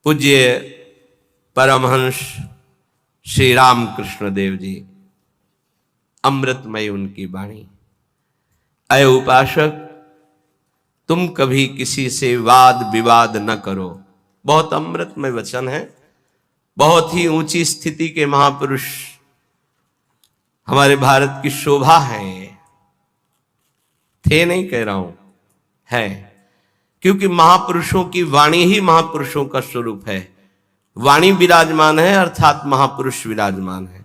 पूज्य परमहंस श्री राम कृष्ण देव जी, अमृतमय उनकी वाणी। अय उपासक, तुम कभी किसी से वाद विवाद न करो। बहुत अमृतमय वचन है। बहुत ही ऊंची स्थिति के महापुरुष हमारे भारत की शोभा है। थे नहीं कह रहा हूं, है, क्योंकि महापुरुषों की वाणी ही महापुरुषों का स्वरूप है। वाणी विराजमान है अर्थात महापुरुष विराजमान है।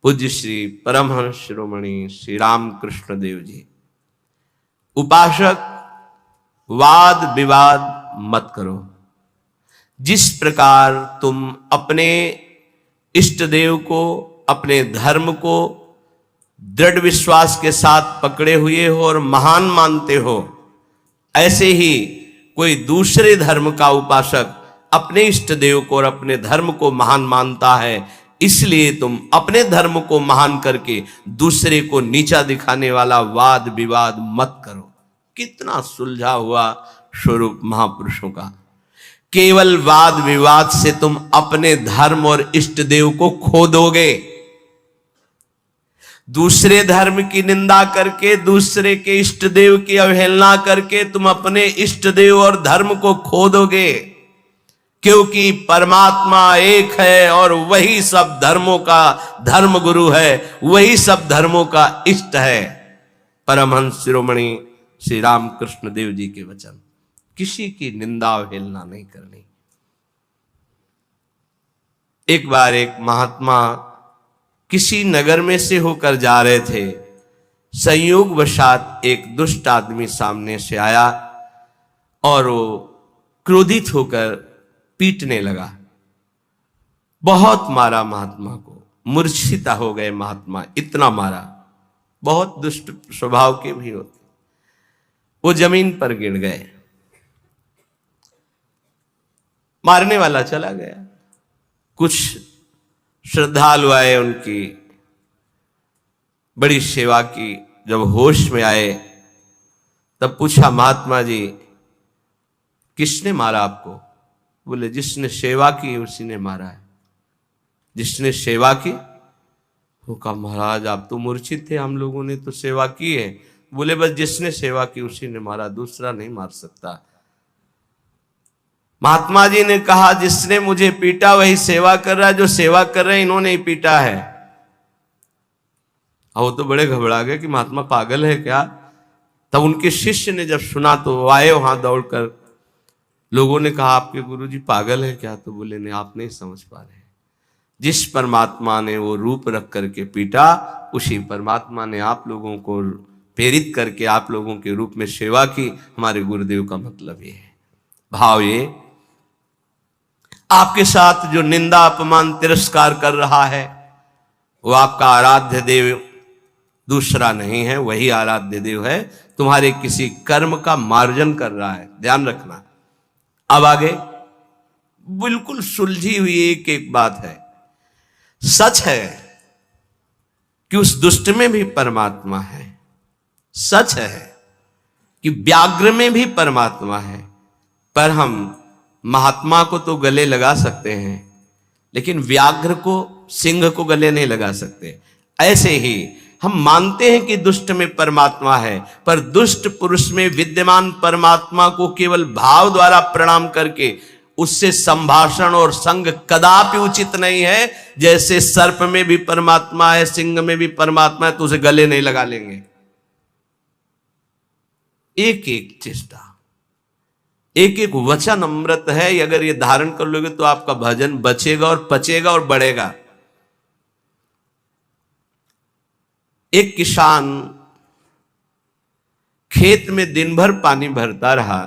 पूज्य श्री परमहंस शिरोमणि श्री रामकृष्ण देव जी, उपासक, वाद विवाद मत करो। जिस प्रकार तुम अपने इष्ट देव को, अपने धर्म को दृढ़ विश्वास के साथ पकड़े हुए हो और महान मानते हो, ऐसे ही कोई दूसरे धर्म का उपासक अपने इष्ट देव को और अपने धर्म को महान मानता है। इसलिए तुम अपने धर्म को महान करके दूसरे को नीचा दिखाने वाला वाद विवाद मत करो। कितना सुलझा हुआ स्वरूप महापुरुषों का। केवल वाद विवाद से तुम अपने धर्म और इष्ट देव को खो दोगे। दूसरे धर्म की निंदा करके, दूसरे के इष्ट देव की अवहेलना करके तुम अपने इष्ट देव और धर्म को खो दोगे, क्योंकि परमात्मा एक है और वही सब धर्मों का धर्म गुरु है, वही सब धर्मों का इष्ट है। परमहंस शिरोमणि श्री रामकृष्ण देव जी के वचन। किसी की निंदा अवहेलना नहीं करनी। एक बार एक महात्मा किसी नगर में से होकर जा रहे थे। संयोगवशात एक दुष्ट आदमी सामने से आया और वो क्रोधित होकर पीटने लगा। बहुत मारा महात्मा को, मूर्छिता हो गए महात्मा, इतना मारा। बहुत दुष्ट स्वभाव के भी होते। वो जमीन पर गिर गए। मारने वाला चला गया। कुछ श्रद्धालु आए, उनकी बड़ी सेवा की। जब होश में आए तब पूछा, महात्मा जी किसने मारा आपको? बोले, जिसने सेवा की उसी ने मारा है। जिसने सेवा की? वो कहा, महाराज आप तो मूर्छित थे, हम लोगों ने तो सेवा की है। बोले, बस जिसने सेवा की उसी ने मारा, दूसरा नहीं मार सकता। महात्मा जी ने कहा, जिसने मुझे पीटा वही सेवा कर रहा है, जो सेवा कर रहे हैं इन्होंने ही पीटा है। वो तो बड़े घबरा गए कि महात्मा पागल है क्या। तब उनके शिष्य ने जब सुना तो वो आए वहां दौड़कर। लोगों ने कहा, आपके गुरुजी पागल है क्या? तो बोले, नहीं, आप नहीं समझ पा रहे। जिस परमात्मा ने वो रूप रख करके पीटा, उसी परमात्मा ने आप लोगों को प्रेरित करके आप लोगों के रूप में सेवा की। हमारे गुरुदेव का मतलब ये है। भाव ये, आपके साथ जो निंदा अपमान तिरस्कार कर रहा है वो आपका आराध्य देव दूसरा नहीं है, वही आराध्य देव है। तुम्हारे किसी कर्म का मार्जन कर रहा है, ध्यान रखना। अब आगे बिल्कुल सुलझी हुई एक एक बात है। सच है कि उस दुष्ट में भी परमात्मा है। सच है कि व्याघ्र में भी परमात्मा है। पर हम महात्मा को तो गले लगा सकते हैं, लेकिन व्याघ्र को, सिंह को गले नहीं लगा सकते। ऐसे ही हम मानते हैं कि दुष्ट में परमात्मा है, पर दुष्ट पुरुष में विद्यमान परमात्मा को केवल भाव द्वारा प्रणाम करके उससे संभाषण और संग कदापि उचित नहीं है। जैसे सर्प में भी परमात्मा है, सिंह में भी परमात्मा है, तो उसे गले नहीं लगा लेंगे। एक एक चेष्टा, एक एक वचन अमृत है। अगर ये धारण कर लोगे तो आपका भजन बचेगा और पचेगा और बढ़ेगा। एक किसान खेत में दिन भर पानी भरता रहा।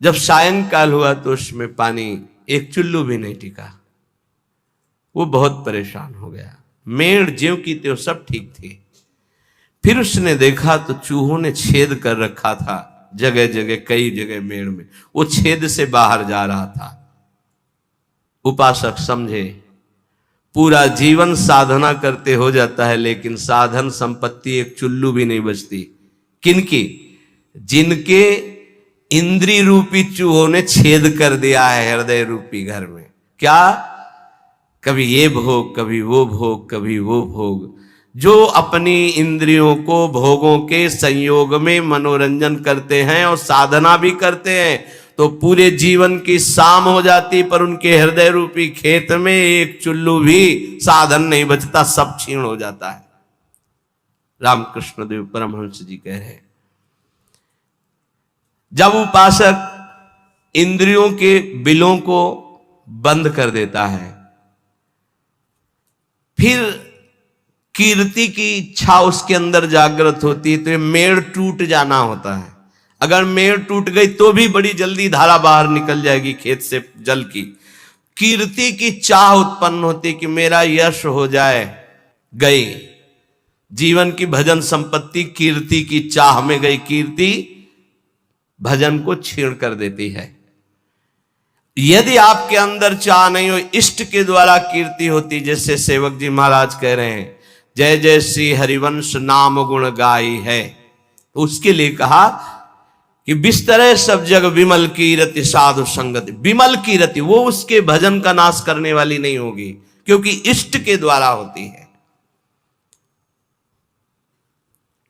जब सायंकाल हुआ तो उसमें पानी एक चुल्लू भी नहीं टिका। वो बहुत परेशान हो गया। मेड़ ज्यों की त्यों सब ठीक थी। फिर उसने देखा तो चूहों ने छेद कर रखा था जगह जगह, कई जगह मेड़ में। वो छेद से बाहर जा रहा था। उपासक समझे, पूरा जीवन साधना करते हो जाता है, लेकिन साधन संपत्ति एक चुल्लू भी नहीं बचती। किनकी? जिनके इंद्री रूपी चूहों ने छेद कर दिया है हृदय रूपी घर में। क्या? कभी ये भोग, कभी वो भोग, कभी वो भोग। जो अपनी इंद्रियों को भोगों के संयोग में मनोरंजन करते हैं और साधना भी करते हैं, तो पूरे जीवन की शाम हो जाती, पर उनके हृदय रूपी खेत में एक चुल्लू भी साधन नहीं बचता, सब क्षीण हो जाता है। रामकृष्ण देव परमहंस जी कह रहे हैं, जब उपासक इंद्रियों के बिलों को बंद कर देता है, फिर कीर्ति की इच्छा उसके अंदर जागृत होती है, तो ये मेड़ टूट जाना होता है। अगर मेड़ टूट गई तो भी बड़ी जल्दी धारा बाहर निकल जाएगी खेत से जल की। कीर्ति की चाह उत्पन्न होती कि मेरा यश हो जाए, गई जीवन की भजन संपत्ति कीर्ति की चाह में गई। कीर्ति भजन को छीण कर देती है। यदि आपके अंदर चाह नहीं हो, इष्ट के द्वारा कीर्ति होती, जैसे सेवक जी महाराज कह रहे हैं, जय जय श्री हरिवंश नाम गुण गाई है, तो उसके लिए कहा कि बिस्तरे सब जग विमल कीरति साधु संगति। विमल कीरति वो उसके भजन का नाश करने वाली नहीं होगी, क्योंकि इष्ट के द्वारा होती है।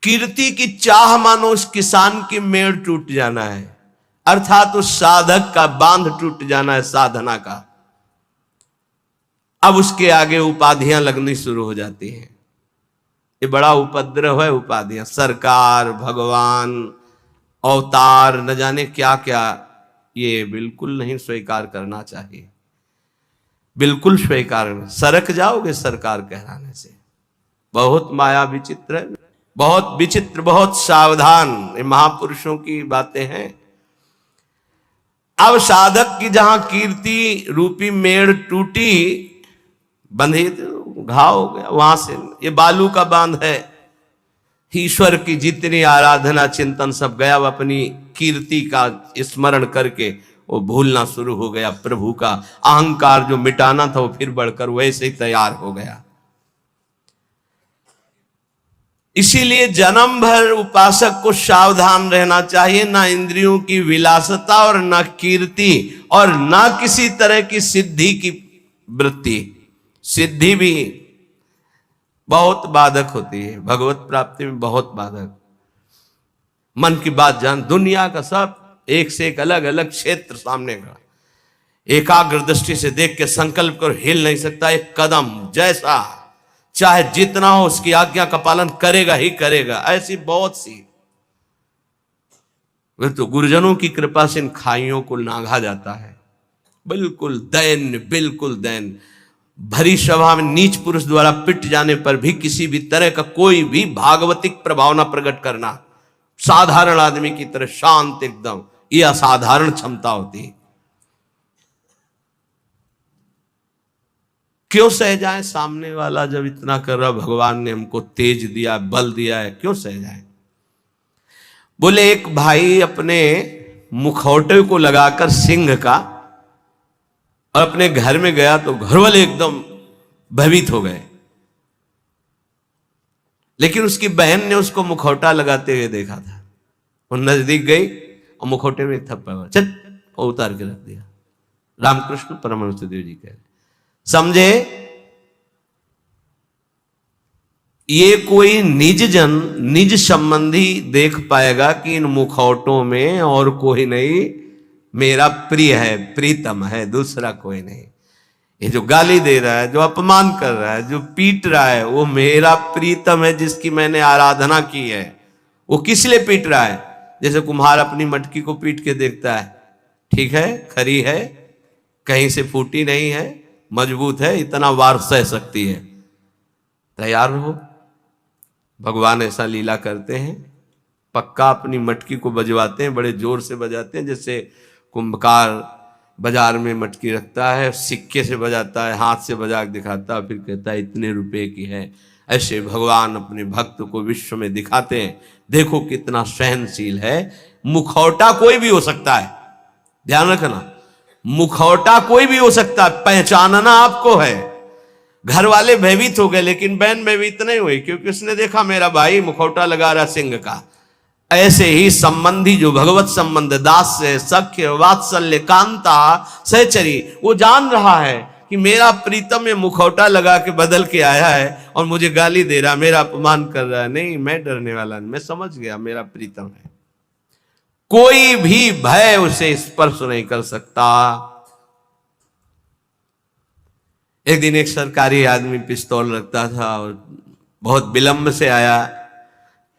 कीर्ति की चाह मानो उस किसान की मेड़ टूट जाना है, अर्थात उस साधक का बांध टूट जाना है साधना का। अब उसके आगे उपाधियां लगनी शुरू हो जाती हैं। ये बड़ा उपद्रव है उपाधियां, सरकार, भगवान, अवतार, न जाने क्या क्या। ये बिल्कुल नहीं स्वीकार करना चाहिए, बिल्कुल स्वीकार नहीं। सरक जाओगे सरकार कहलाने से। बहुत माया विचित्र है, बहुत विचित्र, बहुत सावधान। ये महापुरुषों की बातें हैं। अब साधक की जहां कीर्ति रूपी मेड़ टूटी, बंधे घाव हो गया, वहां से ये बालू का बांध है। ईश्वर की जितनी आराधना चिंतन सब गया, वो अपनी कीर्ति का स्मरण करके वो भूलना शुरू हो गया। प्रभु का अहंकार जो मिटाना था वो फिर बढ़कर वैसे ही तैयार हो गया। इसीलिए जन्म भर उपासक को सावधान रहना चाहिए, ना इंद्रियों की विलासता और ना कीर्ति और ना किसी तरह की सिद्धि की वृत्ति। सिद्धि भी बहुत बाधक होती है, भगवत प्राप्ति में बहुत बाधक। मन की बात जान, दुनिया का सब एक से एक अलग अलग क्षेत्र सामने का, एकाग्र दृष्टि से देख के संकल्प कर हिल नहीं सकता एक कदम। जैसा चाहे जितना हो उसकी आज्ञा का पालन करेगा ही करेगा। ऐसी बहुत सी, वे तो गुरुजनों की कृपा से इन खाइयों को नांगा जाता है। बिल्कुल दैन्य, बिल्कुल दैन्य। भरी सभा में नीच पुरुष द्वारा पिट जाने पर भी किसी भी तरह का कोई भी भागवतिक प्रभावना प्रकट करना, साधारण आदमी की तरह शांत एकदम, यह असाधारण क्षमता होती है। क्यों सह जाए? सामने वाला जब इतना कर रहा, भगवान ने हमको तेज दिया, बल दिया है, क्यों सह जाए? बोले एक भाई अपने मुखौटे को लगाकर सिंह का और अपने घर में गया तो घर वाले एकदम भयभीत हो गए, लेकिन उसकी बहन ने उसको मुखौटा लगाते हुए देखा था। वो नजदीक गई और मुखौटे में थप्पड़ चट और उतार के रख दिया। रामकृष्ण परमहंस देव जी कह रहे, समझे? ये कोई निज जन, निज संबंधी देख पाएगा कि इन मुखौटों में और कोई नहीं, मेरा प्रिय है, प्रीतम है, दूसरा कोई नहीं। ये जो गाली दे रहा है, जो अपमान कर रहा है, जो पीट रहा है, वो मेरा प्रीतम है जिसकी मैंने आराधना की है। वो किस लिए पीट रहा है? जैसे कुम्हार अपनी मटकी को पीट के देखता है, ठीक है, खरी है, कहीं से फूटी नहीं है, मजबूत है, इतना वार सह सकती है, तैयार रहो। भगवान ऐसा लीला करते हैं, पक्का अपनी मटकी को बजवाते हैं, बड़े जोर से बजाते हैं। जैसे कुंभकार बाजार में मटकी रखता है, सिक्के से बजाता है, हाथ से बजा के दिखाता है, फिर कहता है इतने रुपए की है। ऐसे भगवान अपने भक्त को विश्व में दिखाते हैं, देखो कितना सहनशील है। मुखौटा कोई भी हो सकता है, ध्यान रखना, मुखौटा कोई भी हो सकता है, पहचानना आपको है। घर वाले भयभीत हो गए, लेकिन बहन भयभीत नहीं हुई, क्योंकि उसने देखा मेरा भाई मुखौटा लगा रहा सिंह का। ऐसे ही संबंधी जो भगवत संबंध दास से सख्य वात्सल्य कांता सहचरी, वो जान रहा है कि मेरा प्रीतम में मुखौटा लगा के बदल के आया है और मुझे गाली दे रहा, मेरा अपमान कर रहा है। नहीं, मैं डरने वाला नहीं, मैं समझ गया मेरा प्रीतम है, कोई भी भय उसे स्पर्श नहीं कर सकता। एक दिन एक सरकारी आदमी पिस्तौल रखता था और बहुत विलंब से आया।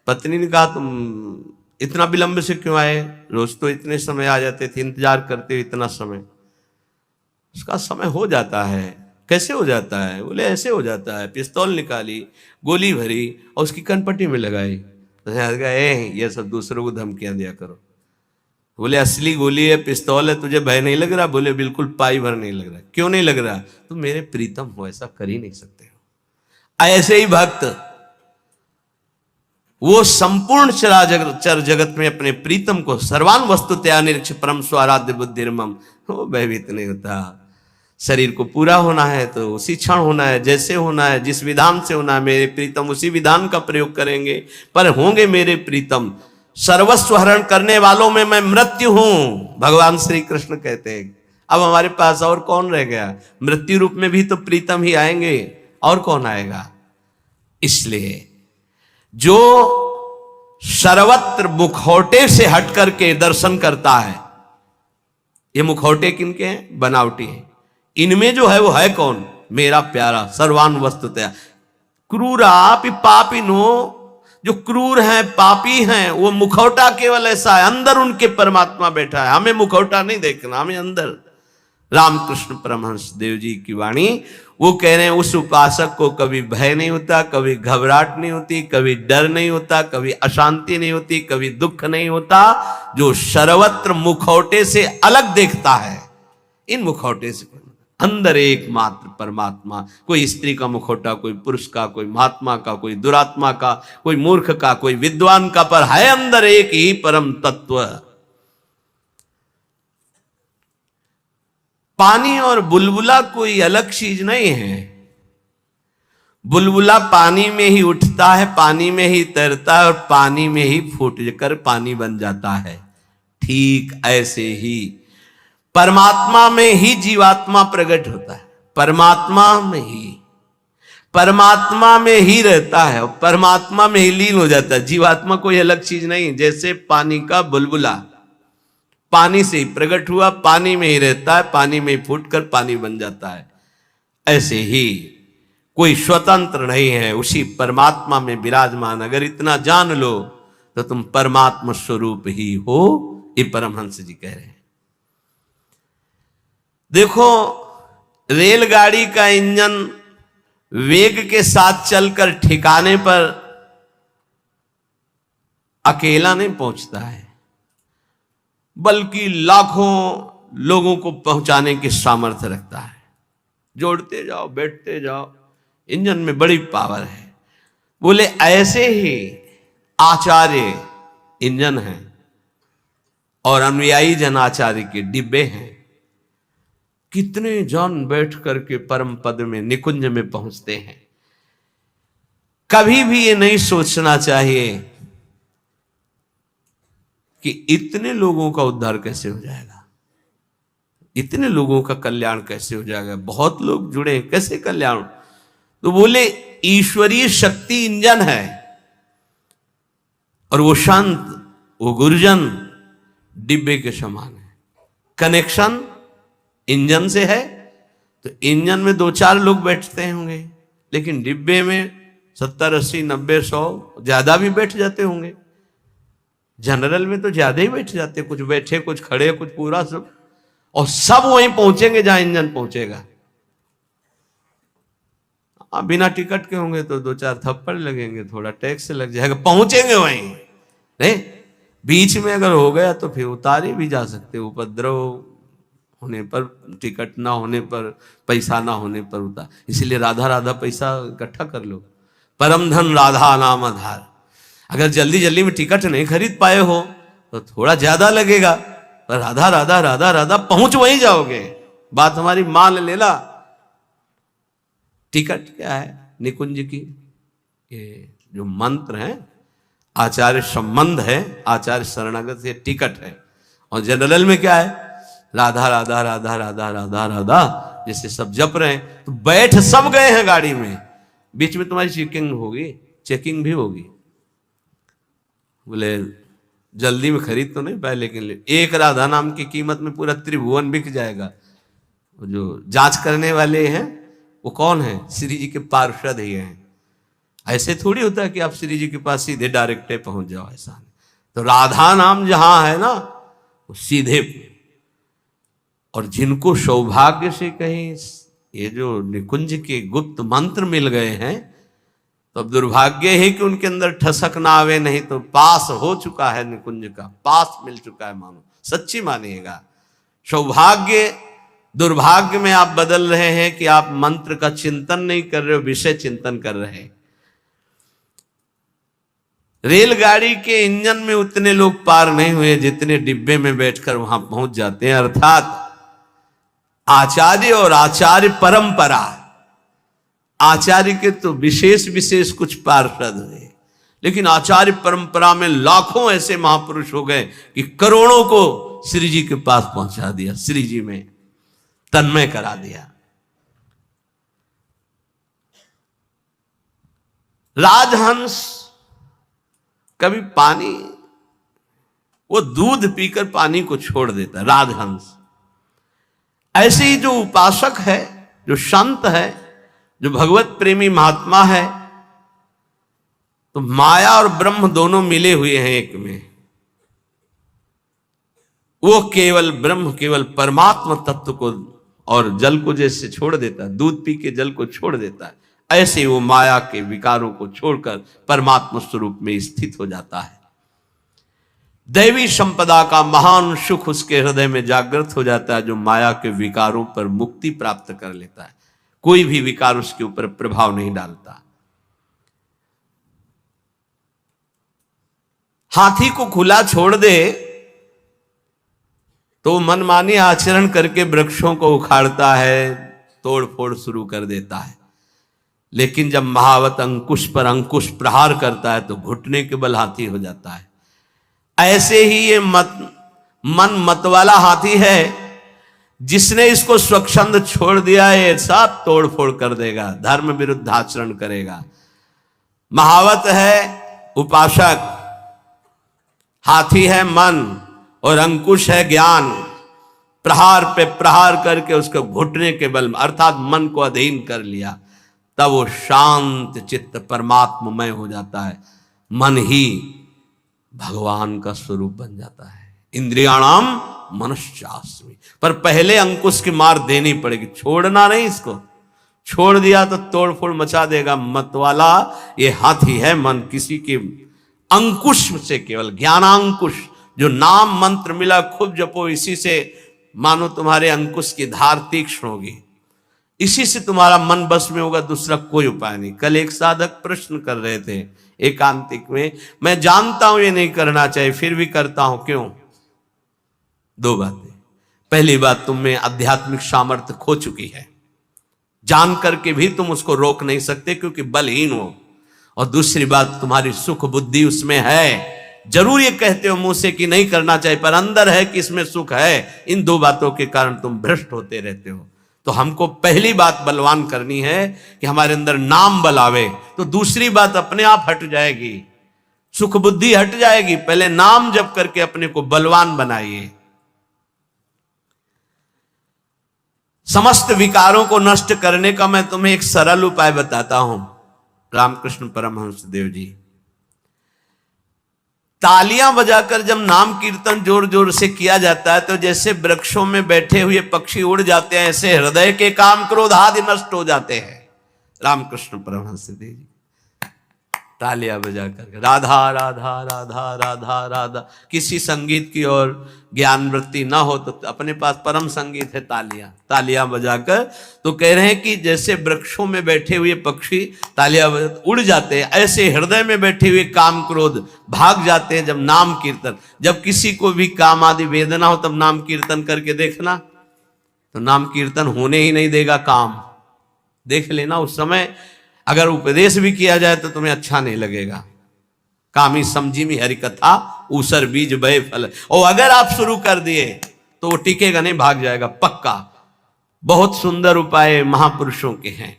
पत्नी ने कहा, तुम इतना विलंब से क्यों आए? रोज तो इतने समय आ जाते थे, इंतजार करते हो इतना समय। उसका समय हो जाता है। कैसे हो जाता है? बोले ऐसे हो जाता है। पिस्तौल निकाली, गोली भरी और उसकी कनपट्टी में लगाई। ये सब दूसरों को धमकियां दिया करो। बोले असली गोली है, पिस्तौल है, तुझे भय नहीं लग रहा? बोले बिल्कुल पाई भर नहीं लग रहा। क्यों नहीं लग रहा? तुम मेरे प्रीतम हो, ऐसा कर ही नहीं सकते हो। ऐसे ही भक्त, वो संपूर्ण चर जगत में अपने प्रीतम को सर्वान वस्तु त्या निरीक्ष परम स्वाराध्य बुद्धिर्मम, वो भयभीत नहीं होता। शरीर को पूरा होना है तो उसी क्षण होना है, जैसे होना है, जिस विधान से होना है, मेरे प्रीतम उसी विधान का प्रयोग करेंगे। पर होंगे मेरे प्रीतम, सर्वस्व हरण करने वालों में मैं मृत्यु हूं, भगवान श्री कृष्ण कहते हैं। अब हमारे पास और कौन रह गया? मृत्यु रूप में भी तो प्रीतम ही आएंगे, और कौन आएगा? इसलिए जो सर्वत्र मुखौटे से हट करके दर्शन करता है, ये मुखौटे किनके हैं? बनावटी हैं। इनमें जो है वो है कौन? मेरा प्यारा सर्वान वस्तुतया। क्रूरापि पापिनो, जो क्रूर हैं, पापी हैं, वो मुखौटा केवल ऐसा है, अंदर उनके परमात्मा बैठा है। हमें मुखौटा नहीं देखना, हमें अंदर। रामकृष्ण परमहंस देव जी की वाणी, वो कह रहे हैं उस उपासक को कभी भय नहीं होता, कभी घबराहट नहीं होती, कभी डर नहीं होता, कभी अशांति नहीं होती, कभी दुख नहीं होता, जो सर्वत्र मुखौटे से अलग देखता है। इन मुखौटे से अंदर एकमात्र परमात्मा, कोई स्त्री का मुखौटा, कोई पुरुष का, कोई महात्मा का, कोई दुरात्मा का, कोई मूर्ख का, कोई विद्वान का, पर है अंदर एक ही परम तत्व। पानी और बुलबुला कोई अलग चीज नहीं है। बुलबुला पानी में ही उठता है, पानी में ही तैरता है और पानी में ही फूट कर पानी बन जाता है। ठीक ऐसे ही परमात्मा में ही जीवात्मा प्रकट होता है, परमात्मा में ही रहता है और परमात्मा में ही लीन हो जाता है। जीवात्मा कोई अलग चीज नहीं। जैसे पानी का बुलबुला पानी से ही प्रकट हुआ, पानी में ही रहता है, पानी में ही फूट कर पानी बन जाता है। ऐसे ही कोई स्वतंत्र नहीं है, उसी परमात्मा में विराजमान। अगर इतना जान लो तो तुम परमात्मा स्वरूप ही हो, ये परमहंस जी कह रहे हैं। देखो, रेलगाड़ी का इंजन वेग के साथ चलकर ठिकाने पर अकेला नहीं पहुंचता है, बल्कि लाखों लोगों को पहुंचाने की सामर्थ्य रखता है। जोड़ते जाओ, बैठते जाओ, इंजन में बड़ी पावर है। बोले ऐसे ही आचार्य इंजन है और अनुयायी जन आचार्य के डिब्बे हैं। कितने जन बैठ करके परम पद में, निकुंज में पहुंचते हैं। कभी भी ये नहीं सोचना चाहिए कि इतने लोगों का उद्धार कैसे हो जाएगा, इतने लोगों का कल्याण कैसे हो जाएगा, बहुत लोग जुड़े, कैसे कल्याण? तो बोले ईश्वरीय शक्ति इंजन है और वो शांत, वो गुरुजन डिब्बे के समान है। कनेक्शन इंजन से है तो इंजन में 2-4 लोग बैठते होंगे, लेकिन डिब्बे में 70, 80, 90, 100 ज्यादा भी बैठ जाते होंगे। जनरल में तो ज्यादा ही बैठ जाते, कुछ बैठे, कुछ खड़े, कुछ पूरा सब, और सब वहीं पहुंचेंगे जहां इंजन पहुंचेगा। बिना टिकट के होंगे तो 2-4 थप्पड़ लगेंगे, थोड़ा टैक्स लग जाएगा, पहुंचेंगे वहीं। नहीं, बीच में अगर हो गया तो फिर उतारे भी जा सकते, उपद्रव होने पर, टिकट ना होने पर, पैसा ना होने पर उतार। इसीलिए राधा राधा पैसा इकट्ठा कर लो, परम धन राधा नाम आधार। अगर जल्दी जल्दी में टिकट नहीं खरीद पाए हो तो थोड़ा ज्यादा लगेगा, पर राधा राधा राधा राधा पहुंच वहीं जाओगे। बात हमारी मान लेना। टिकट क्या है निकुंज की? ये जो मंत्र है, आचार्य संबंध है, आचार्य शरणागत से टिकट है। और जनरल में क्या है, राधा राधा राधा राधा राधा राधा, जैसे सब जप रहे हैं। तो बैठ सब गए हैं गाड़ी में, बीच में तुम्हारी चेकिंग भी होगी। बोले जल्दी में खरीद तो नहीं पाए, लेकिन एक राधा नाम की कीमत में पूरा त्रिभुवन बिक जाएगा। जो जांच करने वाले हैं वो कौन है, श्री जी के पार्षद ही हैं। ऐसे थोड़ी होता है कि आप श्री जी के पास सीधे डायरेक्ट पहुंच जाओ, ऐसा नहीं। तो राधा नाम जहां है ना वो सीधे। और जिनको सौभाग्य से कहीं ये जो निकुंज के गुप्त मंत्र मिल गए हैं, तो अब दुर्भाग्य है कि उनके अंदर ठसक ना आवे, नहीं तो पास हो चुका है निकुंज का, पास मिल चुका है। मानो सच्ची मानिएगा, सौभाग्य दुर्भाग्य में आप बदल रहे हैं कि आप मंत्र का चिंतन नहीं कर रहे हो, विषय चिंतन कर रहे हैं। रेलगाड़ी के इंजन में उतने लोग पार नहीं हुए जितने डिब्बे में बैठकर वहां पहुंच जाते हैं। अर्थात आचार्य और आचार्य परंपरा, आचार्य के तो विशेष विशेष कुछ पार्षद हुए, लेकिन आचार्य परंपरा में लाखों ऐसे महापुरुष हो गए कि करोड़ों को श्री जी के पास पहुंचा दिया, श्री जी में तन्मय करा दिया। राजहंस कभी पानी, वो दूध पीकर पानी को छोड़ देता है, राजहंस। ऐसे ही जो उपासक है, जो संत है, जो भगवत प्रेमी महात्मा है, तो माया और ब्रह्म दोनों मिले हुए हैं एक में। वो केवल ब्रह्म, केवल परमात्मा तत्व को और जल को जैसे छोड़ देता है, दूध पी के जल को छोड़ देता है, ऐसे वो माया के विकारों को छोड़कर परमात्मा स्वरूप में स्थित हो जाता है। दैवी संपदा का महान सुख उसके हृदय में जागृत हो जाता है, जो माया के विकारों पर मुक्ति प्राप्त कर लेता है। कोई भी विकार उसके ऊपर प्रभाव नहीं डालता। हाथी को खुला छोड़ दे तो मनमानी आचरण करके वृक्षों को उखाड़ता है, तोड़ फोड़ शुरू कर देता है। लेकिन जब महावत अंकुश पर अंकुश प्रहार करता है तो घुटने के बल हाथी हो जाता है। ऐसे ही ये मन मत वाला हाथी है, जिसने इसको स्वच्छंद छोड़ दिया है सब तोड़ फोड़ कर देगा, धर्म विरुद्ध आचरण करेगा। महावत है उपासक, हाथी है मन और अंकुश है ज्ञान। प्रहार पे प्रहार करके उसको घुटने के बल अर्थात मन को अधीन कर लिया, तब वो शांत चित्त परमात्ममय हो जाता है। मन ही भगवान का स्वरूप बन जाता है। इंद्रियाणाम मनश्चास्मि, पर पहले अंकुश की मार देनी पड़ेगी, छोड़ना नहीं। इसको छोड़ दिया तो तोड़ फोड़ मचा देगा। मत वाला ये हाथी है मन, किसी के अंकुश से, केवल ज्ञानांकुश, जो नाम मंत्र मिला खूब जपो, इसी से मानो तुम्हारे अंकुश की धार तीक्ष्ण होगी, इसी से तुम्हारा मन बस में होगा, दूसरा कोई उपाय नहीं। कल एक साधक प्रश्न कर रहे थे एकांतिक में, मैं जानता हूं ये नहीं करना चाहिए फिर भी करता हूं, क्यों? दो बातें। पहली बात, तुम में आध्यात्मिक सामर्थ्य खो चुकी है, जान करके भी तुम उसको रोक नहीं सकते क्योंकि बलहीन हो। और दूसरी बात, तुम्हारी सुख बुद्धि उसमें है, जरूर ये कहते हो मुंह से कि नहीं करना चाहिए, पर अंदर है कि इसमें सुख है। इन दो बातों के कारण तुम भ्रष्ट होते रहते हो। तो हमको पहली बात बलवान करनी है कि हमारे अंदर नाम बल आवे, तो दूसरी बात अपने आप हट जाएगी, सुख बुद्धि हट जाएगी। पहले नाम जप करके अपने को बलवान बनाइए। समस्त विकारों को नष्ट करने का मैं तुम्हें एक सरल उपाय बताता हूं। रामकृष्ण परमहंस देव जी तालियां बजाकर जब नाम कीर्तन जोर जोर से किया जाता है तो जैसे वृक्षों में बैठे हुए पक्षी उड़ जाते हैं, ऐसे हृदय के काम क्रोध आदि नष्ट हो जाते हैं। रामकृष्ण परमहंस देव जी तालियां बजाकर राधा राधा राधा राधा राधा, किसी संगीत की और ज्ञान वृत्ति ना हो तो अपने पास परम संगीत है तालियां, तालियां बजाकर तो कह रहे हैं कि जैसे वृक्षों में बैठे हुए पक्षी तालियां उड़ जाते हैं, ऐसे हृदय में बैठे हुए काम क्रोध भाग जाते हैं जब नाम कीर्तन। जब किसी को भी काम आदि वेदना हो तब नाम कीर्तन करके देखना, तो नाम कीर्तन होने ही नहीं देगा काम। देख लेना, उस समय अगर उपदेश भी किया जाए तो तुम्हें अच्छा नहीं लगेगा। कामी समझी में हरि कथा ऊसर बीज बहे फल। और अगर आप शुरू कर दिए तो वो टिकेगा नहीं, भाग जाएगा पक्का। बहुत सुंदर उपाय महापुरुषों के हैं।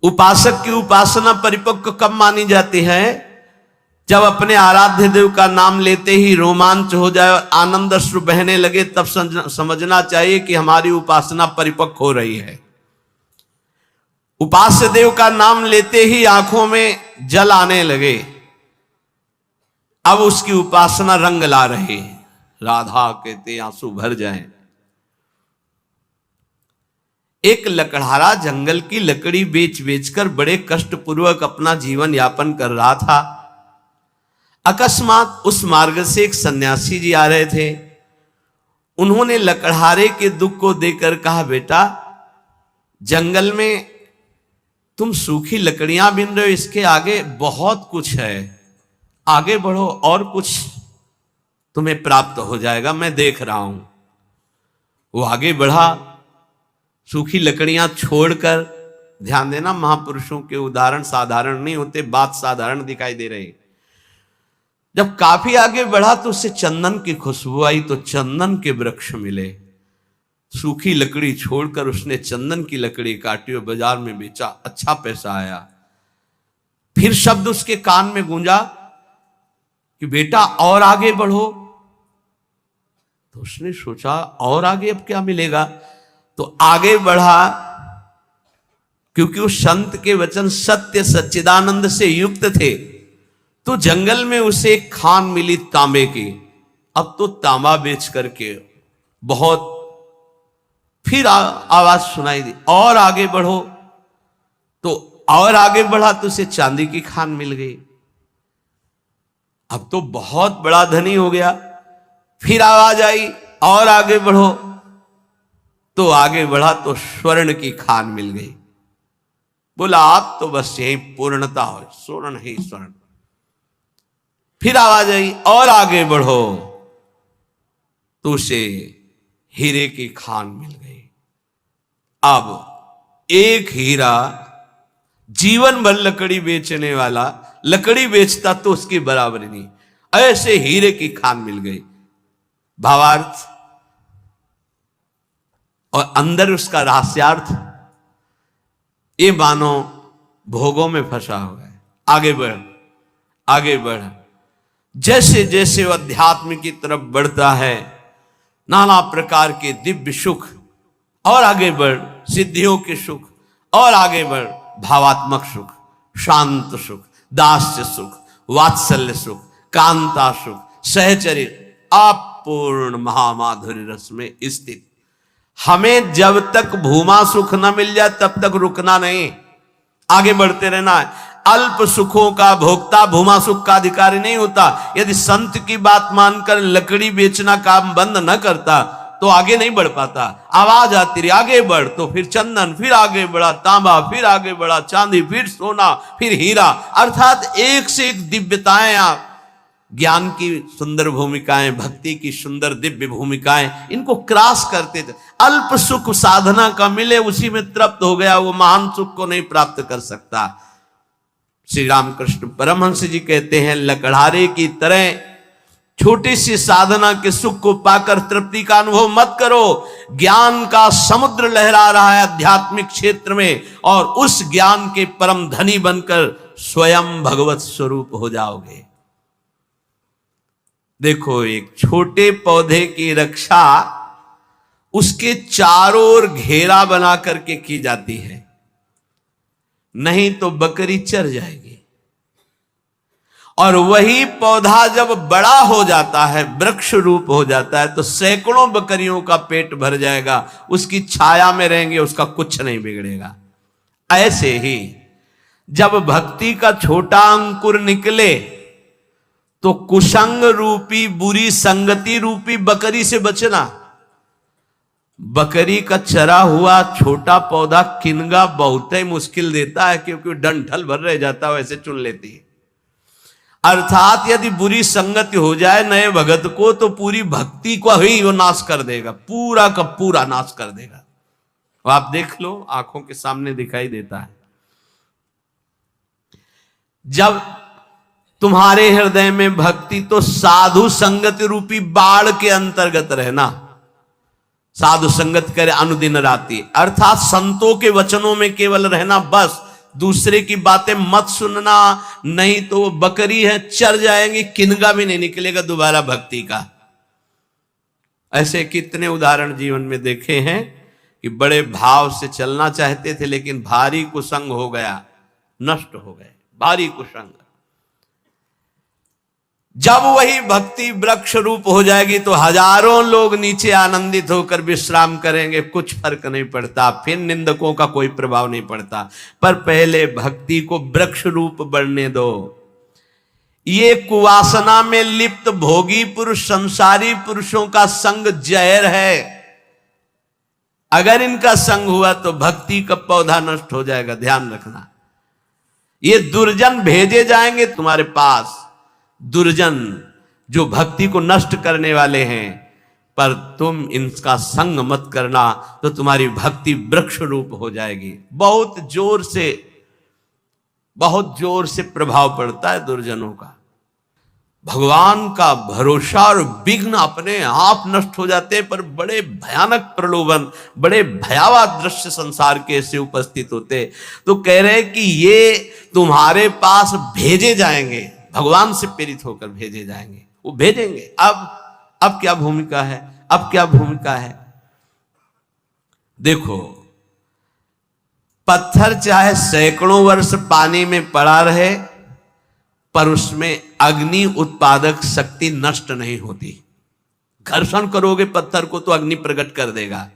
उपासक की उपासना परिपक्व कब मानी जाती है? जब अपने आराध्य देव का नाम लेते ही रोमांच हो जाए और आनंद अश्रु बहने लगे, तब समझना चाहिए कि हमारी उपासना परिपक्व हो रही है। उपास्य देव का नाम लेते ही आंखों में जल आने लगे, अब उसकी उपासना रंग ला रही। राधा कहते आंसू भर जाएं। एक लकड़हारा जंगल की लकड़ी बेच बेचकर बड़े कष्ट पूर्वक अपना जीवन यापन कर रहा था। अकस्मात उस मार्ग से एक सन्यासी जी आ रहे थे। उन्होंने लकड़हारे के दुख को देखकर कहा, बेटा जंगल में तुम सूखी लकड़ियां बिन रहे हो, इसके आगे बहुत कुछ है, आगे बढ़ो और कुछ तुम्हें प्राप्त हो जाएगा, मैं देख रहा हूं। वो आगे बढ़ा, सूखी लकड़ियां छोड़कर। ध्यान देना, महापुरुषों के उदाहरण साधारण नहीं होते, बात साधारण दिखाई दे रही। जब काफी आगे बढ़ा तो उससे चंदन की खुशबू आई, तो चंदन के वृक्ष मिले। सूखी लकड़ी छोड़कर उसने चंदन की लकड़ी काटी और बाजार में बेचा, अच्छा पैसा आया। फिर शब्द उसके कान में गूंजा कि बेटा और आगे बढ़ो। तो उसने सोचा और आगे अब क्या मिलेगा, तो आगे बढ़ा। क्योंकि उस संत के वचन सत्य सच्चिदानंद से युक्त थे, तो जंगल में उसे एक खान मिली तांबे की। अब तो तांबा बेच करके बहुत, फिर आवाज सुनाई दी और आगे बढ़ो, तो और आगे बढ़ा तो उसे चांदी की खान मिल गई। अब तो बहुत बड़ा धनी हो गया। फिर आवाज आई और आगे बढ़ो, तो आगे बढ़ा तो स्वर्ण की खान मिल गई। बोला आप तो बस यही पूर्णता हो, स्वर्ण ही स्वर्ण। फिर आवाज आई और आगे बढ़ो, तो उसे हीरे की खान मिल गई। अब एक हीरा जीवन भर लकड़ी बेचने वाला लकड़ी बेचता तो उसकी बराबरी नहीं, ऐसे हीरे की खान मिल गई। भावार्थ और अंदर उसका रहस्यार्थ, ये मानो भोगों में फंसा हुआ है। आगे बढ़, आगे बढ़। जैसे जैसे वह अध्यात्म की तरफ बढ़ता है, नाना प्रकार के दिव्य सुख, और आगे बढ़ सिद्धियों के सुख, और आगे बढ़ भावात्मक सुख, शांत सुख, दास्य सुख, वात्सल्य सुख, कांता सुख, सहचर्य, अपूर्ण महामाधुर्य रस में स्थित। हमें जब तक भूमा सुख न मिल जाए तब तक रुकना नहीं, आगे बढ़ते रहना है। अल्प सुखों का भोक्ता भूमा सुख का अधिकारी नहीं होता। यदि संत की बात मानकर लकड़ी बेचना काम बंद न करता तो आगे नहीं बढ़ पाता। आवाज आती रही आगे बढ़, तो फिर चंदन, फिर आगे बढ़ा तांबा, फिर आगे बढ़ा चांदी, फिर सोना, फिर हीरा, अर्थात एक से एक दिव्यताएं, आप ज्ञान की सुंदर भूमिकाएं, भक्ति की सुंदर दिव्य भूमिकाएं, इनको क्रॉस करते थे। अल्प सुख साधना का मिले उसी में तृप्त हो गया, वो महान सुख को नहीं प्राप्त कर सकता। श्री रामकृष्ण परमहंस जी कहते हैं, लकड़हारे की तरह छोटी सी साधना के सुख को पाकर तृप्ति का अनुभव मत करो। ज्ञान का समुद्र लहरा रहा है आध्यात्मिक क्षेत्र में, और उस ज्ञान के परम धनी बनकर स्वयं भगवत स्वरूप हो जाओगे। देखो, एक छोटे पौधे की रक्षा उसके चारों ओर घेरा बना करके की जाती है, नहीं तो बकरी चर जाएगी। और वही पौधा जब बड़ा हो जाता है, वृक्ष रूप हो जाता है, तो सैकड़ों बकरियों का पेट भर जाएगा, उसकी छाया में रहेंगे, उसका कुछ नहीं बिगड़ेगा। ऐसे ही जब भक्ति का छोटा अंकुर निकले तो कुसंग रूपी बुरी संगति रूपी बकरी से बचना। बकरी का चरा हुआ छोटा पौधा किनगा बहुत ही मुश्किल देता है, क्योंकि डंठल भर रह जाता है, वैसे चुन लेती है। अर्थात यदि बुरी संगति हो जाए नए भगत को, तो पूरी भक्ति को ही वो नाश कर देगा, पूरा का पूरा नाश कर देगा। आप देख लो, आंखों के सामने दिखाई देता है। जब तुम्हारे हृदय में भक्ति, तो साधु संगत रूपी बाढ़ के अंतर्गत रहना। साधु संगत करे अनुदिन राति, अर्थात संतों के वचनों में केवल रहना, बस दूसरे की बातें मत सुनना, नहीं तो वो बकरी है, चर जाएंगी, किनगा भी नहीं निकलेगा दोबारा भक्ति का। ऐसे कितने उदाहरण जीवन में देखे हैं कि बड़े भाव से चलना चाहते थे लेकिन भारी कुसंग हो गया, नष्ट हो गए, भारी कुसंग। जब वही भक्ति वृक्ष रूप हो जाएगी तो हजारों लोग नीचे आनंदित होकर विश्राम करेंगे, कुछ फर्क नहीं पड़ता, फिर निंदकों का कोई प्रभाव नहीं पड़ता। पर पहले भक्ति को वृक्ष रूप बढ़ने दो। ये कुवासना में लिप्त भोगी पुरुष, संसारी पुरुषों का संग जहर है। अगर इनका संग हुआ तो भक्ति का पौधा नष्ट हो जाएगा, ध्यान रखना। ये दुर्जन भेजे जाएंगे तुम्हारे पास, दुर्जन जो भक्ति को नष्ट करने वाले हैं, पर तुम इनका संग मत करना तो तुम्हारी भक्ति वृक्ष रूप हो जाएगी। बहुत जोर से प्रभाव पड़ता है दुर्जनों का। भगवान का भरोसा और विघ्न अपने आप नष्ट हो जाते हैं, पर बड़े भयानक प्रलोभन, बड़े भयावह दृश्य संसार के ऐसे उपस्थित होते। तो कह रहे कि ये तुम्हारे पास भेजे जाएंगे, भगवान से प्रेरित होकर भेजे जाएंगे, वो भेजेंगे। अब क्या भूमिका है, अब क्या भूमिका है? देखो, पत्थर चाहे सैकड़ों वर्ष पानी में पड़ा रहे, पर उसमें अग्नि उत्पादक शक्ति नष्ट नहीं होती। घर्षण करोगे पत्थर को तो अग्नि प्रकट कर देगा।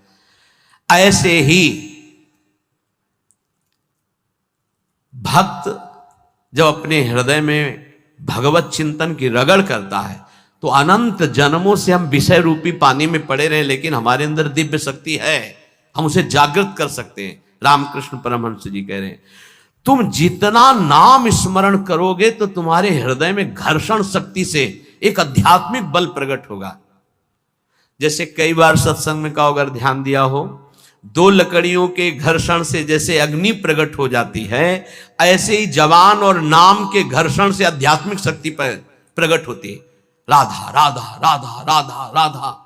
ऐसे ही भक्त जब अपने हृदय में भगवत चिंतन की रगड़ करता है तो अनंत जन्मों से हम विषय रूपी पानी में पड़े रहे, लेकिन हमारे अंदर दिव्य शक्ति है, हम उसे जागृत कर सकते हैं। रामकृष्ण परमहंस जी कह रहे हैं, तुम जितना नाम स्मरण करोगे तो तुम्हारे हृदय में घर्षण शक्ति से एक आध्यात्मिक बल प्रकट होगा। जैसे कई बार सत्संग में कहा, अगर ध्यान दिया हो, दो लकड़ियों के घर्षण से जैसे अग्नि प्रकट हो जाती है, ऐसे ही जवान और नाम के घर्षण से आध्यात्मिक शक्ति प्रकट होती है। राधा राधा राधा राधा राधा।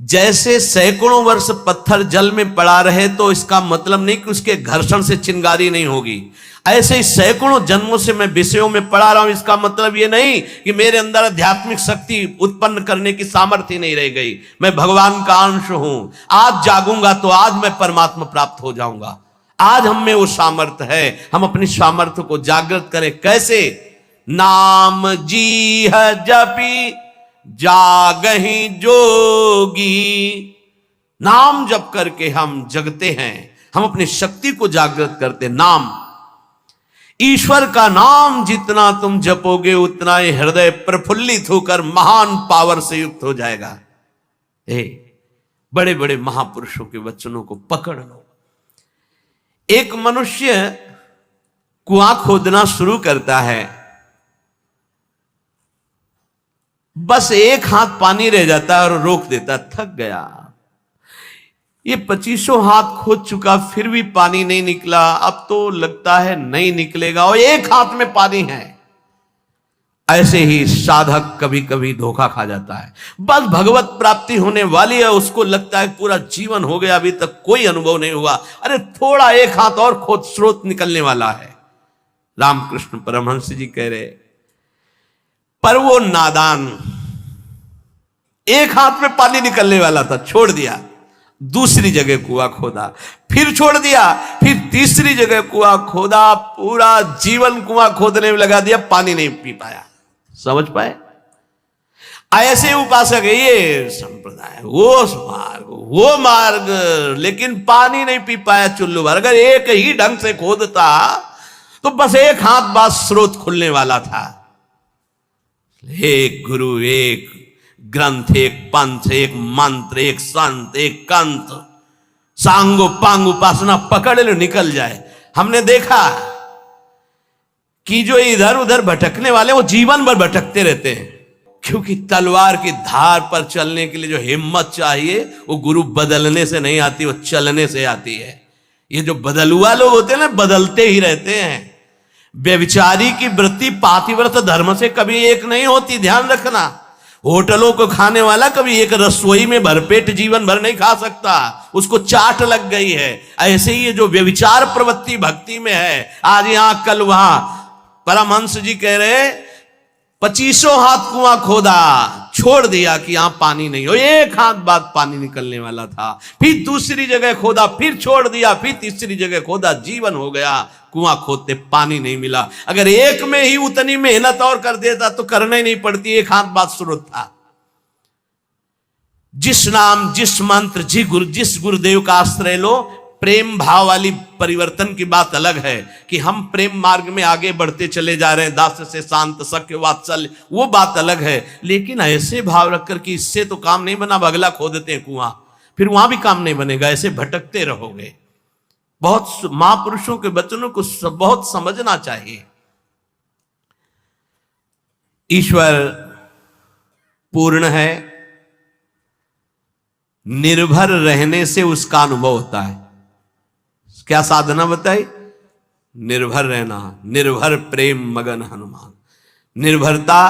जैसे सैकड़ों वर्ष पत्थर जल में पड़ा रहे तो इसका मतलब नहीं कि उसके घर्षण से चिंगारी नहीं होगी। ऐसे ही सैकड़ों जन्मों से मैं विषयों में पड़ा रहा हूं, इसका मतलब ये नहीं कि मेरे अंदर आध्यात्मिक शक्ति उत्पन्न करने की सामर्थ्य नहीं रह गई। मैं भगवान का अंश हूं। आज जागूंगा तो आज मैं परमात्मा प्राप्त हो जाऊंगा। आज हम में वो सामर्थ्य है, हम अपनी सामर्थ्य को जागृत करें। कैसे? नाम जी है जपी जागही जोगी। नाम जप करके हम जगते हैं, हम अपनी शक्ति को जागृत करते। नाम, ईश्वर का नाम जितना तुम जपोगे उतना ही हृदय प्रफुल्लित होकर महान पावर से युक्त हो जाएगा। बड़े बड़े महापुरुषों के वचनों को पकड़ लो। एक मनुष्य कुआं खोदना शुरू करता है, बस एक हाथ पानी रह जाता है और रोक देता, थक गया। ये 25 हाथ खोद चुका, फिर भी पानी नहीं निकला। अब तो लगता है नहीं निकलेगा, और एक हाथ में पानी है। ऐसे ही साधक कभी कभी धोखा खा जाता है। बस भगवत प्राप्ति होने वाली है, उसको लगता है पूरा जीवन हो गया, अभी तक कोई अनुभव नहीं हुआ। अरे थोड़ा एक हाथ और खोद, स्रोत निकलने वाला है। रामकृष्ण परमहंस जी कह रहे, पर वो नादान, एक हाथ में पानी निकलने वाला था, छोड़ दिया। दूसरी जगह कुआं खोदा, फिर छोड़ दिया, फिर तीसरी जगह कुआं खोदा, पूरा जीवन कुआं खोदने में लगा दिया, पानी नहीं पी पाया। समझ पाए? ऐसे उपासक है ये संप्रदाय, वो मार्ग, लेकिन पानी नहीं पी पाया चुल्लू भर। अगर एक ही ढंग से खोदता तो बस एक हाथ बाद स्रोत खुलने वाला था। एक गुरु, एक ग्रंथ, एक पंथ, एक मंत्र, एक संत, एक कंत, सांगो पांग उपासना पकड़ लो, निकल जाए। हमने देखा कि जो इधर उधर भटकने वाले वो जीवन भर भटकते रहते हैं, क्योंकि तलवार की धार पर चलने के लिए जो हिम्मत चाहिए वो गुरु बदलने से नहीं आती, वो चलने से आती है। ये जो बदलुआ लोग होते हैं ना, बदलते ही रहते हैं। व्यभिचारी की वृत्ति पातिव्रत धर्म से कभी एक नहीं होती, ध्यान रखना। होटलों को खाने वाला कभी एक रसोई में भरपेट जीवन भर नहीं खा सकता, उसको चाट लग गई है। ऐसे ही ये जो व्यभिचार प्रवृत्ति भक्ति में है, आज यहां कल वहां, परमहंस जी कह रहे 25 हाथ कुआं खोदा, छोड़ दिया कि यहां पानी नहीं हो, एक हाथ बाद पानी निकलने वाला था। फिर दूसरी जगह खोदा, फिर छोड़ दिया, फिर तीसरी जगह खोदा, जीवन हो गया, कुआं खोदते पानी नहीं मिला। अगर एक में ही उतनी मेहनत और कर देता तो करना ही नहीं पड़ती, एक हाथ बाद स्रोत था। जिस नाम, जिस मंत्र, जिस गुरुदेव का आश्रय लो, प्रेम भाव वाली परिवर्तन की बात अलग है कि हम प्रेम मार्ग में आगे बढ़ते चले जा रहे हैं, दास से शांत, सख्य, वात्सल्य, वो बात अलग है। लेकिन ऐसे भाव रखकर कि इससे तो काम नहीं बना, अगला खोदते हैं कुआं, फिर वहां भी काम नहीं बनेगा, ऐसे भटकते रहोगे। बहुत महापुरुषों के वचनों को बहुत समझना चाहिए। ईश्वर पूर्ण है, निर्भर रहने से उसका अनुभव होता है। क्या साधना बताई? निर्भर रहना, निर्भर प्रेम मगन हनुमान। निर्भरता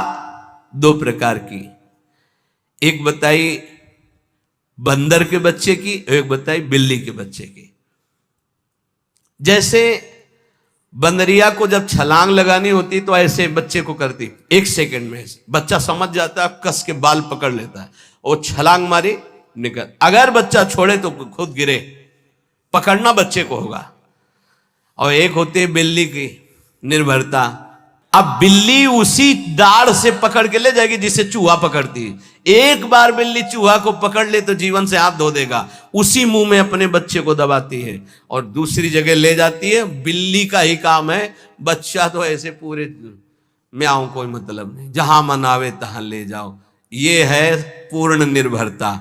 दो प्रकार की, एक बताई बंदर के बच्चे की, एक बताई बिल्ली के बच्चे की। जैसे बंदरिया को जब छलांग लगानी होती तो ऐसे बच्चे को करती, 1 सेकंड में बच्चा समझ जाता है, कस के बाल पकड़ लेता है, वो छलांग मारी निकल। अगर बच्चा छोड़े तो खुद गिरे, पकड़ना बच्चे को होगा। और एक होती है बिल्ली की निर्भरता। अब बिल्ली उसी डाढ़ से पकड़ के ले जाएगी जिसे चूहा पकड़ती है। एक बार बिल्ली चूहा को पकड़ ले तो जीवन से हाथ धो देगा, उसी मुंह में अपने बच्चे को दबाती है और दूसरी जगह ले जाती है। बिल्ली का ही काम है, बच्चा तो ऐसे पूरे म्याऊं, कोई मतलब नहीं, जहां मन आवे तहां ले जाओ। ये है पूर्ण निर्भरता।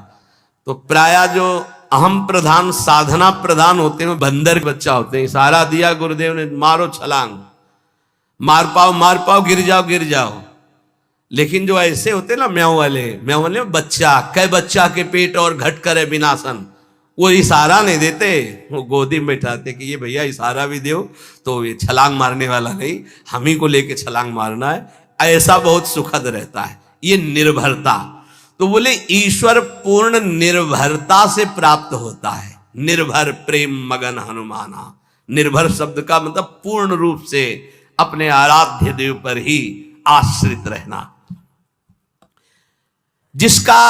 तो प्राय जो अहम प्रधान, साधना प्रधान होते हैं, बंदर के बच्चा होते हैं। इशारा दिया गुरुदेव ने, मारो छलांग, मार पाओ, गिर जाओ। लेकिन जो ऐसे होते ना म्याऊ वाले बच्चा, कै बच्चा के पेट और घट करे विनाशन, वो इशारा नहीं देते, वो गोदी में बैठाते कि ये भैया इशारा भी दो तो ये छलांग मारने वाला नहीं, हम ही को लेके छलांग मारना है। ऐसा बहुत सुखद रहता है ये निर्भरता। तो बोले ईश्वर पूर्ण निर्भरता से प्राप्त होता है। निर्भर प्रेम मगन हनुमाना। निर्भर शब्द का मतलब पूर्ण रूप से अपने आराध्य देव पर ही आश्रित रहना। जिसका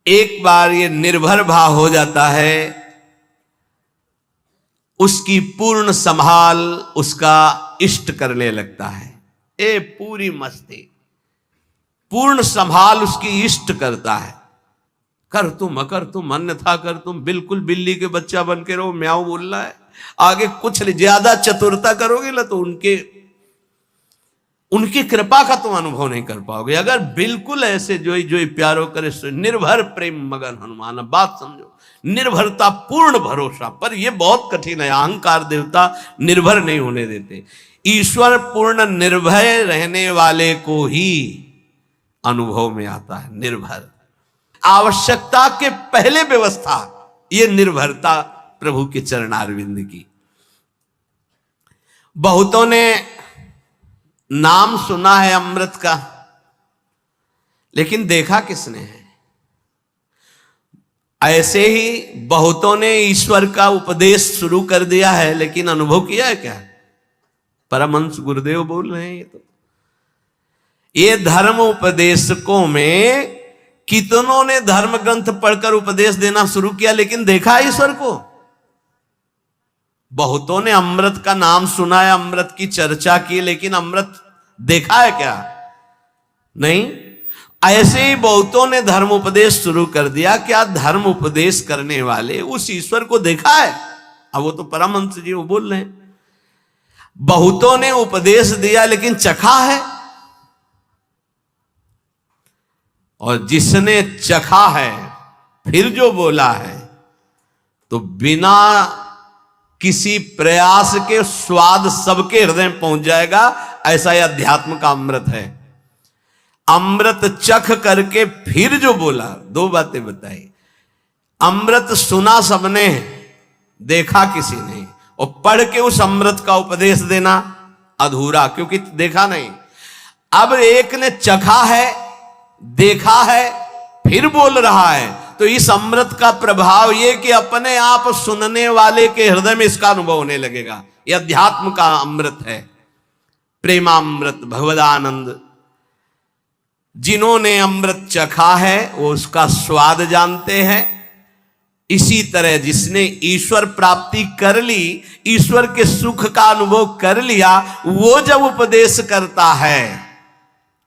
एक बार ये निर्भर भाव हो जाता है, उसकी पूर्ण संभाल उसका इष्ट करने लगता है। ए पूरी मस्ती, पूर्ण संभाल उसकी इष्ट करता है। कर तुम अकर तुम अन्यथा कर तुम, बिल्कुल बिल्ली के बच्चा बन के रहो, म्याऊ बोल रहा है। आगे कुछ ज्यादा चतुरता करोगे ना तो उनकी कृपा का तुम अनुभव नहीं कर पाओगे। अगर बिल्कुल ऐसे जो प्यारो करे, निर्भर प्रेम मगन हनुमान। बात समझो, निर्भरता पूर्ण भरोसा, पर यह बहुत कठिन है। अहंकार देवता निर्भर नहीं होने देते। ईश्वर पूर्ण निर्भय रहने वाले को ही अनुभव में आता है। निर्भर, आवश्यकता के पहले व्यवस्था, यह निर्भरता प्रभु के चरणारविंद की। बहुतों ने नाम सुना है अमृत का, लेकिन देखा किसने है? ऐसे ही बहुतों ने ईश्वर का उपदेश शुरू कर दिया है, लेकिन अनुभव किया है क्या? परमहंस गुरुदेव बोल रहे हैं ये धर्म उपदेशकों में कितनों ने धर्म ग्रंथ पढ़कर उपदेश देना शुरू किया, लेकिन देखा ईश्वर को? बहुतों ने अमृत का नाम सुना है, अमृत की चर्चा की, लेकिन अमृत देखा है क्या? नहीं। ऐसे ही बहुतों ने धर्म उपदेश शुरू कर दिया, क्या धर्म उपदेश करने वाले उस ईश्वर को देखा है? अब वो तो परमहंस जी वो बोल रहे हैं, बहुतों ने उपदेश दिया लेकिन चखा है। और जिसने चखा है फिर जो बोला है, तो बिना किसी प्रयास के स्वाद सबके हृदय में पहुंच जाएगा। ऐसा ही अध्यात्म का अमृत है। अमृत चख करके फिर जो बोला, दो बातें बताई। अमृत सुना सबने, देखा किसी ने। और पढ़ के उस अमृत का उपदेश देना अधूरा, क्योंकि देखा नहीं। अब एक ने चखा है, देखा है, फिर बोल रहा है, तो इस अमृत का प्रभाव ये कि अपने आप सुनने वाले के हृदय में इसका अनुभव होने लगेगा। यह अध्यात्म का अमृत है, प्रेमामृत, भगवदानंद। जिन्होंने अमृत चखा है वो उसका स्वाद जानते हैं। इसी तरह जिसने ईश्वर प्राप्ति कर ली, ईश्वर के सुख का अनुभव कर लिया, वो जब उपदेश करता है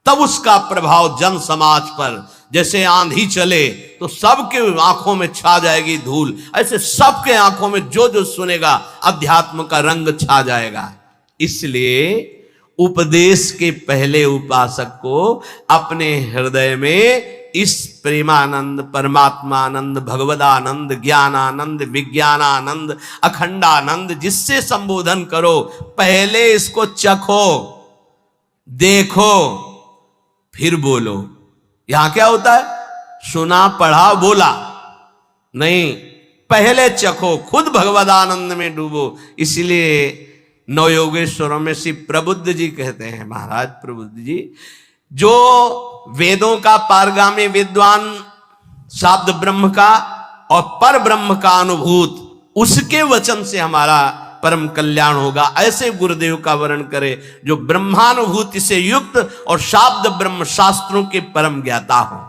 तब उसका प्रभाव जन समाज पर जैसे आंधी चले तो सबके आंखों में छा जाएगी धूल, ऐसे सबके आंखों में जो जो सुनेगा अध्यात्म का रंग छा जाएगा। इसलिए उपदेश के पहले उपासक को अपने हृदय में इस प्रेमानंद, परमात्मानंद, भगवदानंद, ज्ञानानंद, विज्ञानानंद, अखंडानंद जिससे संबोधन करो, पहले इसको चखो, देखो, फिर बोलो। यहां क्या होता है? सुना, पढ़ा, बोला नहीं, पहले चखो, खुद भगवदानंद में डूबो। इसलिए नवयोगेश्वरों में श्री प्रबुद्ध जी कहते हैं, महाराज प्रबुद्ध जी, जो वेदों का पारगामी विद्वान, शाब्द ब्रह्म का और पर ब्रह्म का अनुभूत, उसके वचन से हमारा परम कल्याण होगा, ऐसे गुरुदेव का वर्ण करे जो ब्रह्मानुभूति से युक्त और शाब्द ब्रह्म शास्त्रों के परम ज्ञाता हो।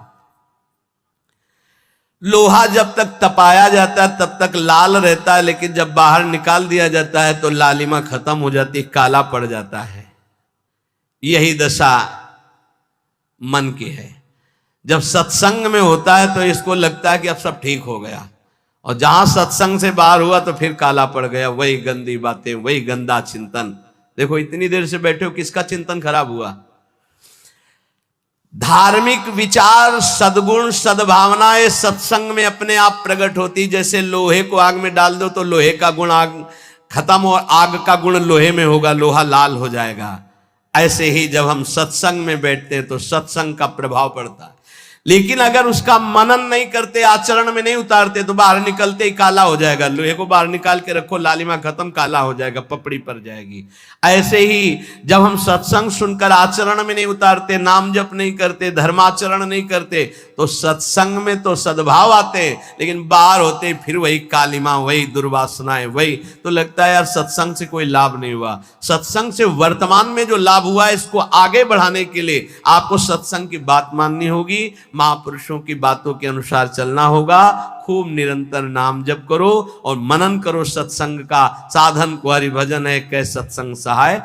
लोहा जब तक तपाया जाता है तब तक लाल रहता है, लेकिन जब बाहर निकाल दिया जाता है तो लालिमा खत्म हो जाती है, काला पड़ जाता है। यही दशा मन की है। जब सत्संग में होता है तो इसको लगता है कि अब सब ठीक हो गया, और जहां सत्संग से बाहर हुआ तो फिर काला पड़ गया, वही गंदी बातें, वही गंदा चिंतन। देखो इतनी देर से बैठे हो, किसका चिंतन खराब हुआ? धार्मिक विचार, सद्गुण, सद्भावनाएं सत्संग में अपने आप प्रकट होती। जैसे लोहे को आग में डाल दो तो लोहे का गुण आग खत्म और आग का गुण लोहे में होगा, लोहा लाल हो जाएगा। ऐसे ही जब हम सत्संग में बैठते हैं तो सत्संग का प्रभाव पड़ता है। लेकिन अगर उसका मनन नहीं करते, आचरण में नहीं उतारते, तो बाहर निकलते ही काला हो जाएगा। लोहे को बाहर निकाल के रखो, लालिमा खत्म, काला हो जाएगा, पपड़ी पड़ जाएगी। ऐसे ही जब हम सत्संग सुनकर आचरण में नहीं उतारते, नाम जप नहीं करते, धर्माचरण नहीं करते, तो सत्संग में तो सद्भाव आते, लेकिन बाहर होते फिर वही कालिमा, वही दुर्वासनाएं, वही। तो लगता है यार सत्संग से कोई लाभ नहीं हुआ। सत्संग से वर्तमान में जो लाभ हुआ है, इसको आगे बढ़ाने के लिए आपको सत्संग की बात माननी होगी, महापुरुषों की बातों के अनुसार चलना होगा। खूब निरंतर नाम जप करो और मनन करो सत्संग का। साधन को हरि भजन है, कै सत्संग सहाय।